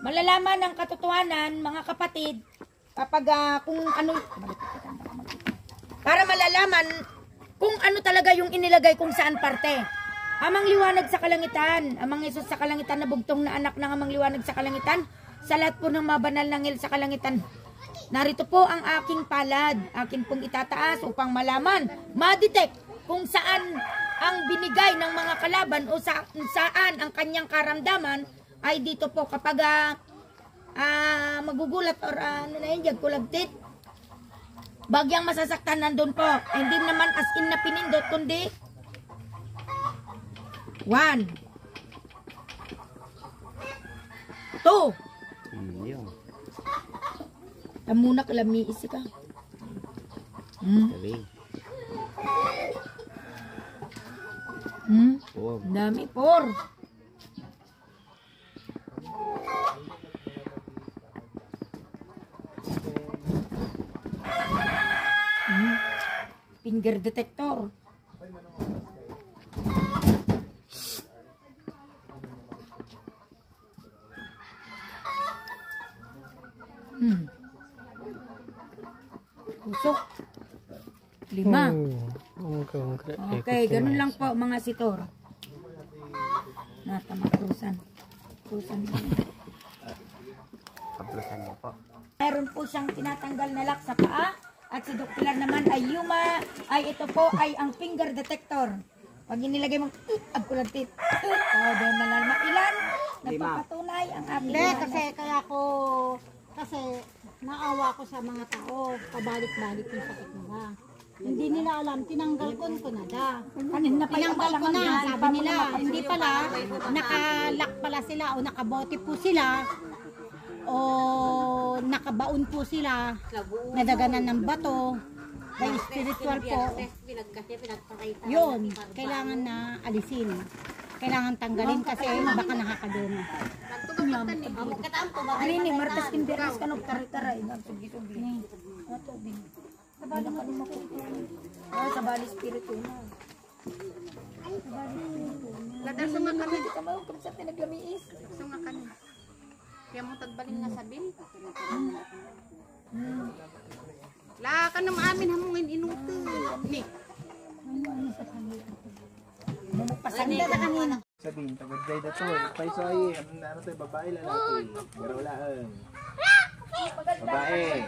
malalaman ng katotohanan, mga kapatid, kapag kung ano, para malalaman kung ano talaga yung inilagay kung saan parte. Amang liwanag sa kalangitan, amang Yesus sa kalangitan na bugtong na anak ng amang liwanag sa kalangitan, sa lahat po ng mabanal ng ngil sa kalangitan. Narito po ang aking palad, akin pong itataas upang malaman, ma-detect kung saan ang binigay ng mga kalaban o saan ang kanyang karamdaman ay dito po kapag magugulat or ano na yun, kulagtit. Bagyang masasaktan nandun po. Hindi naman as in na pinindot, kundi 1 2 Yun. Tamuna kalami isi ka. Galing. Dami 4. Finger detector. Pusok. 5. Okay, ganun lang po mga sitor. Natama krusan. Kaplusan niyo po. Meron po siyang tinatanggal na lock sa paa. At si Dr. naman ay ito po ay ang finger detector. Pag inilagay mong agkulantit. Doon na lang ilan. Nagpapatunay ang aking kasi naawa ko sa mga tao. Pabalik-balik yung sakit nila. Hindi nila alam, tinanggal ko na da. Tinanggal ko na, sabi nila. Hindi pala, nakalock pala sila o nakabote po sila. O nakabaon po sila, nadaganan ng bato, by spiritual po. Yun, kailangan na alisin. Kailangan tanggalin kasi baka nakakadono. Ini martes kimberes kanog taray-taray nagsugi-sugi. Tubig. Sa bali spirito na. Ladar sa mga kami. Kita mo kung sa tinaglamiis. Sa mga kami. Kaya mo tagbalin nga sabihin. La ka naman amin hamungin inuto. Ni. Pasanda na kanina. Sabihin, tagad-day na to. Paisoy, ano tayo, babae, lalaki. Pero wala, babae.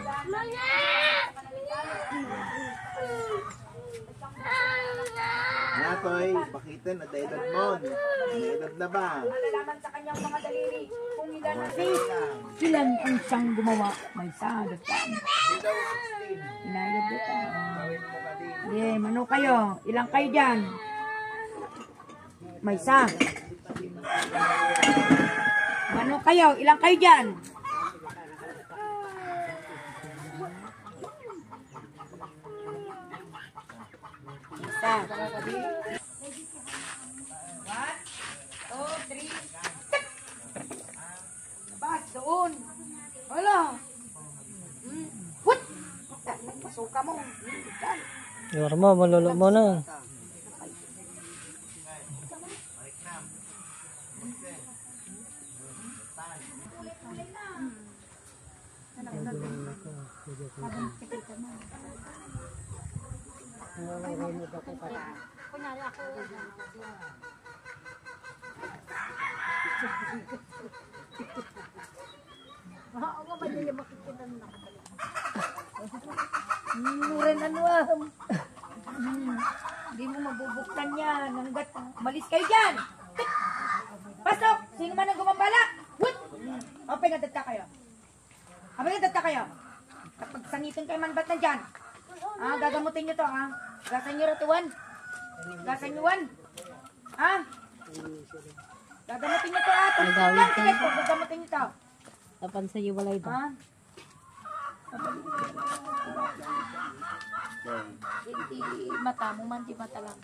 Natoy, bakitin, at edad mo. Edad na ba? Malalaman sa kanyang mga daliri kung ilan na ilan ang siyang gumawa. May sagot ka. Inayad dito. Yeah, mano kayo? Ilang kayo dyan? May isa. Mano kayo? Ilang kayo dyan? Isa. 1, 2, 3. Labas, doon. Wala. What? Pasuka mo. Yorma, malolo mo na. Hindi mo mabubuktan yan. Hanggat malis kayo dyan. Pasok! Sino man ang gumambalak? What? Open nga data kayo. Open nga data kayo. Kapag sangitin kayo man ba't nandyan? Gagamutin nyo to, Gasan nyo ratuan. Gasan nyo wan. Gagamutin nyo to, Gagamutin nyo to. Tapan sa iyo walay ito. Hindi mata mo man, di mata lang.